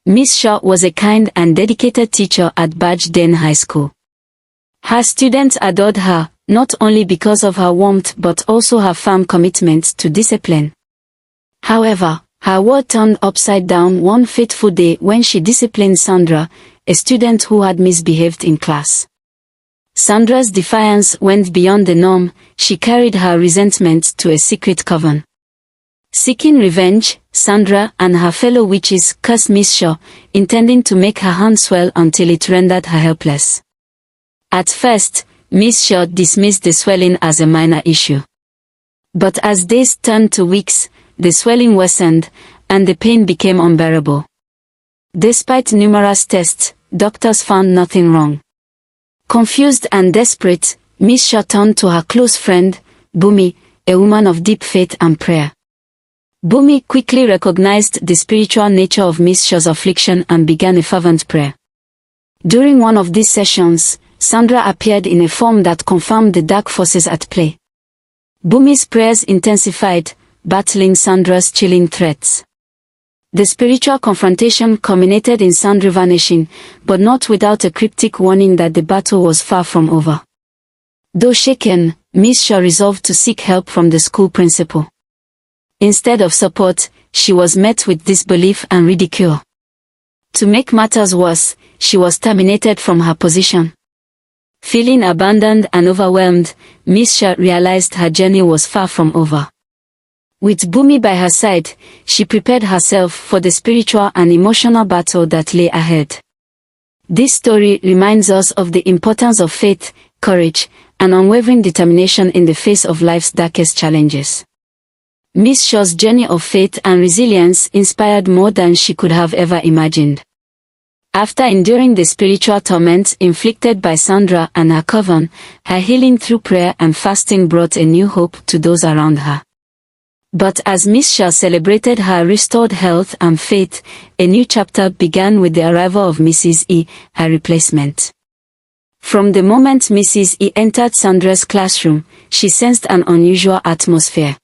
Miss Shaw was a kind and dedicated teacher at Badgedene High School. Her students adored her, not only because of her warmth but also her firm commitment to discipline. However, her world turned upside down one fateful day when she disciplined Sandra, a student who had misbehaved in class. Sandra's defiance went beyond the norm. She carried her resentment to a secret coven. Seeking revenge, Sandra and her fellow witches cursed Miss Shaw, intending to make her hand swell until it rendered her helpless. At first, Miss Shaw dismissed the swelling as a minor issue. But as days turned to weeks, the swelling worsened, and the pain became unbearable. Despite numerous tests, doctors found nothing wrong. Confused and desperate, Miss Shaw turned to her close friend, Bumi, a woman of deep faith and prayer. Bumi quickly recognized the spiritual nature of Miss Shaw's affliction and began a fervent prayer. During one of these sessions, Sandra appeared in a form that confirmed the dark forces at play. Bumi's prayers intensified, battling Sandra's chilling threats. The spiritual confrontation culminated in Sandra vanishing, but not without a cryptic warning that the battle was far from over. Though shaken, Miss Shaw resolved to seek help from the school principal. Instead of support, she was met with disbelief and ridicule. To make matters worse, she was terminated from her position. Feeling abandoned and overwhelmed, Miss Shaw realized her journey was far from over. With Bumi by her side, she prepared herself for the spiritual and emotional battle that lay ahead. This story reminds us of the importance of faith, courage, and unwavering determination in the face of life's darkest challenges. Miss Shaw's journey of faith and resilience inspired more than she could have ever imagined. After enduring the spiritual torment inflicted by Sandra and her coven, her healing through prayer and fasting brought a new hope to those around her. But as Miss Shaw celebrated her restored health and faith, a new chapter began with the arrival of Mrs. E, her replacement. From the moment Mrs. E entered Sandra's classroom, she sensed an unusual atmosphere.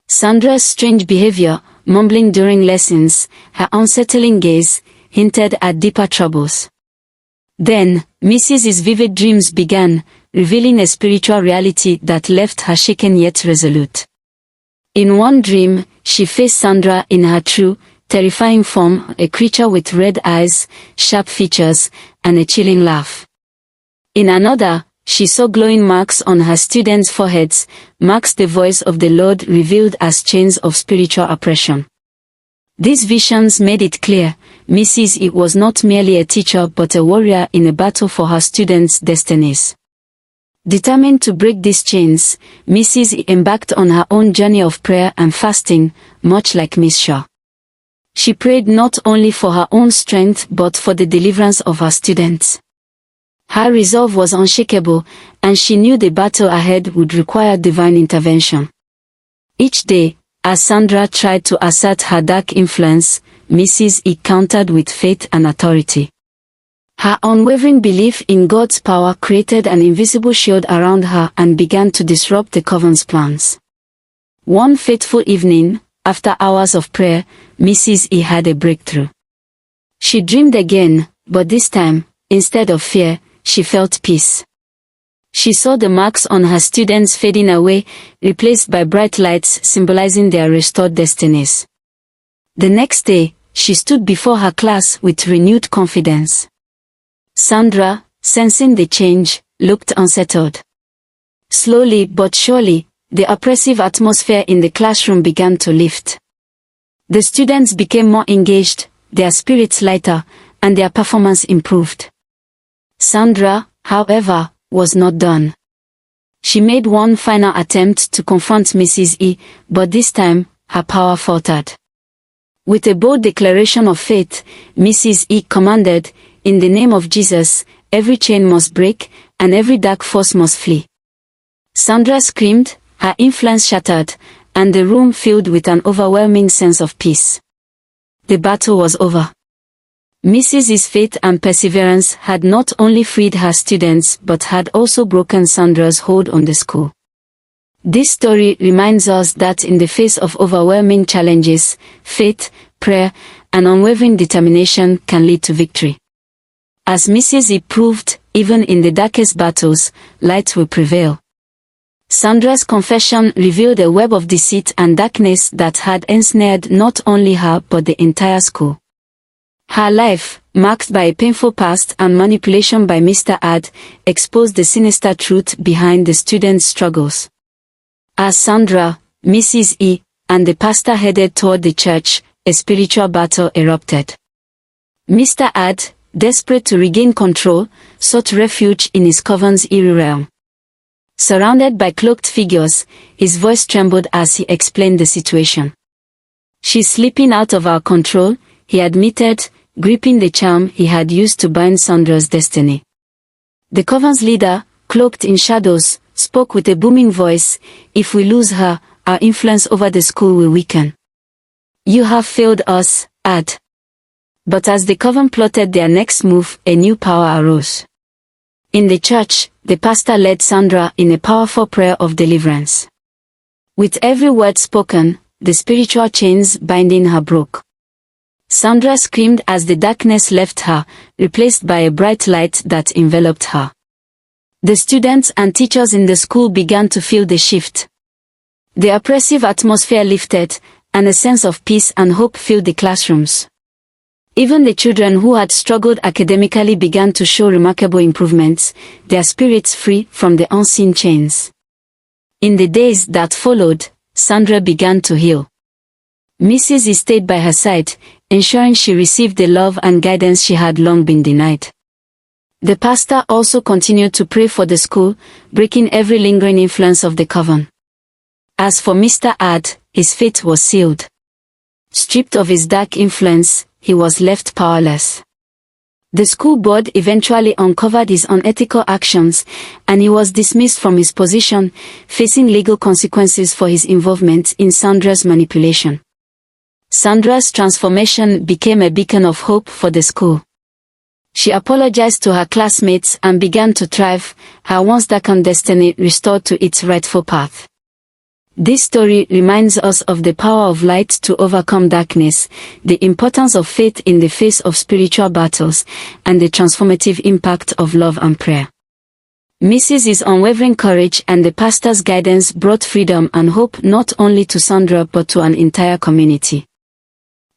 Sandra's strange behavior, mumbling during lessons, her unsettling gaze, hinted at deeper troubles. Then, Mrs. E's vivid dreams began, revealing a spiritual reality that left her shaken yet resolute. In one dream, she faced Sandra in her true, terrifying form, a creature with red eyes, sharp features, and a chilling laugh. In another, she saw glowing marks on her students' foreheads, marks the voice of the Lord revealed as chains of spiritual oppression. These visions made it clear, Mrs. E was not merely a teacher but a warrior in a battle for her students' destinies. Determined to break these chains, Mrs. E embarked on her own journey of prayer and fasting, much like Miss Shaw. She prayed not only for her own strength but for the deliverance of her students. Her resolve was unshakable, and she knew the battle ahead would require divine intervention. Each day, as Sandra tried to assert her dark influence, Mrs. E countered with faith and authority. Her unwavering belief in God's power created an invisible shield around her and began to disrupt the coven's plans. One fateful evening, after hours of prayer, Mrs. E had a breakthrough. She dreamed again, but this time, instead of fear, she felt peace. She saw the marks on her students fading away, replaced by bright lights symbolizing their restored destinies. The next day, she stood before her class with renewed confidence. Sandra, sensing the change, looked unsettled. Slowly but surely, the oppressive atmosphere in the classroom began to lift. The students became more engaged, their spirits lighter, and their performance improved. Sandra, however, was not done. She made one final attempt to confront Mrs. E, but this time, her power faltered. With a bold declaration of faith, Mrs. E commanded, "In the name of Jesus, every chain must break, and every dark force must flee." Sandra screamed, her influence shattered, and the room filled with an overwhelming sense of peace. The battle was over. Mrs. E's faith and perseverance had not only freed her students but had also broken Sandra's hold on the school. This story reminds us that in the face of overwhelming challenges, faith, prayer, and unwavering determination can lead to victory. As Mrs. E proved, even in the darkest battles, light will prevail. Sandra's confession revealed a web of deceit and darkness that had ensnared not only her but the entire school. Her life, marked by a painful past and manipulation by Mr. Ad, exposed the sinister truth behind the students' struggles. As Sandra, Mrs. E, and the pastor headed toward the church, a spiritual battle erupted. Mr. Ad, desperate to regain control, sought refuge in his coven's eerie realm. Surrounded by cloaked figures, his voice trembled as he explained the situation. "She's slipping out of our control," he admitted, gripping the charm he had used to bind Sandra's destiny. The coven's leader, cloaked in shadows, spoke with a booming voice, "If we lose her, our influence over the school will weaken. You have failed us, Ad." But as the coven plotted their next move, a new power arose. In the church, the pastor led Sandra in a powerful prayer of deliverance. With every word spoken, the spiritual chains binding her broke. Sandra screamed as the darkness left her, replaced by a bright light that enveloped her. The students and teachers in the school began to feel the shift. The oppressive atmosphere lifted, and a sense of peace and hope filled the classrooms. Even the children who had struggled academically began to show remarkable improvements, their spirits free from the unseen chains. In the days that followed, Sandra began to heal. Mrs. E stayed by her side, ensuring she received the love and guidance she had long been denied. The pastor also continued to pray for the school, breaking every lingering influence of the coven. As for Mr. Ad, his fate was sealed. Stripped of his dark influence, he was left powerless. The school board eventually uncovered his unethical actions, and he was dismissed from his position, facing legal consequences for his involvement in Sandra's manipulation. Sandra's transformation became a beacon of hope for the school. She apologized to her classmates and began to thrive, her once darkened destiny restored to its rightful path. This story reminds us of the power of light to overcome darkness, the importance of faith in the face of spiritual battles, and the transformative impact of love and prayer. Mrs.'s unwavering courage and the pastor's guidance brought freedom and hope not only to Sandra but to an entire community.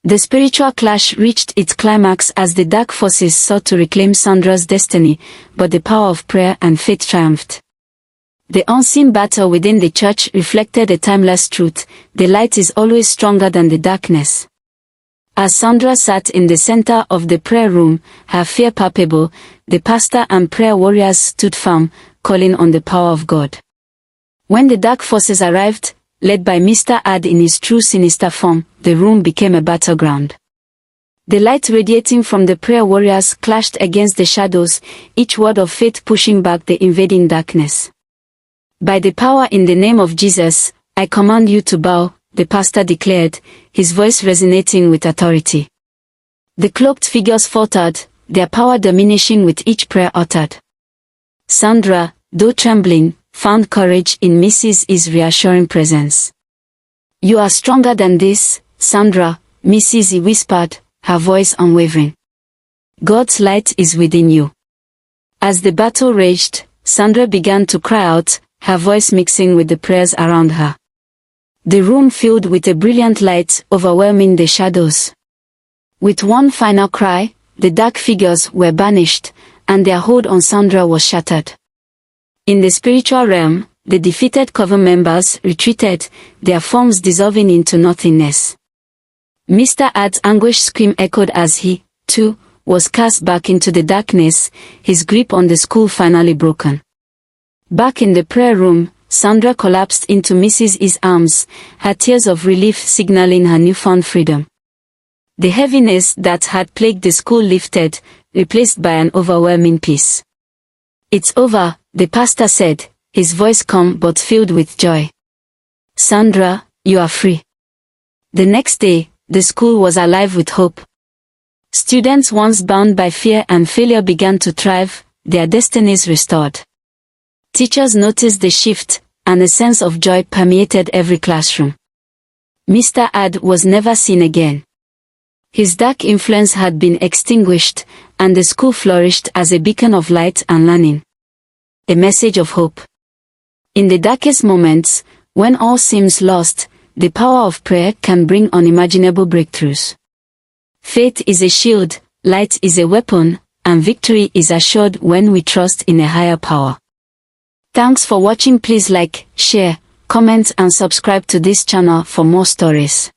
The spiritual clash reached its climax as the dark forces sought to reclaim Sandra's destiny, but the power of prayer and faith triumphed. The unseen battle within the church reflected a timeless truth: the light is always stronger than the darkness. As Sandra sat in the center of the prayer room, her fear palpable, the pastor and prayer warriors stood firm, calling on the power of God. When the dark forces arrived, led by Mr. Ad in his true sinister form, the room became a battleground. The light radiating from the prayer warriors clashed against the shadows, each word of faith pushing back the invading darkness. "By the power in the name of Jesus, I command you to bow," the pastor declared, his voice resonating with authority. The cloaked figures faltered, their power diminishing with each prayer uttered. Sandra, though trembling, found courage in Mrs. E's reassuring presence. "You are stronger than this, Sandra," Mrs. E whispered, her voice unwavering. "God's light is within you." As the battle raged, Sandra began to cry out, her voice mixing with the prayers around her. The room filled with a brilliant light, overwhelming the shadows. With one final cry, the dark figures were banished, and their hold on Sandra was shattered. In the spiritual realm, the defeated coven members retreated, their forms dissolving into nothingness. Mr. Ad's anguished scream echoed as he, too, was cast back into the darkness, his grip on the school finally broken. Back in the prayer room, Sandra collapsed into Mrs. E's arms, her tears of relief signaling her newfound freedom. The heaviness that had plagued the school lifted, replaced by an overwhelming peace. "It's over," the pastor said, his voice calm but filled with joy. "Sandra, you are free." The next day, the school was alive with hope. Students once bound by fear and failure began to thrive, their destinies restored. Teachers noticed the shift, and a sense of joy permeated every classroom. Mr. Ad was never seen again. His dark influence had been extinguished, and the school flourished as a beacon of light and learning. A message of hope. In the darkest moments, when all seems lost, the power of prayer can bring unimaginable breakthroughs. Faith is a shield, light is a weapon, and victory is assured when we trust in a higher power. Thanks for watching. Please like, share, comment and subscribe to this channel for more stories.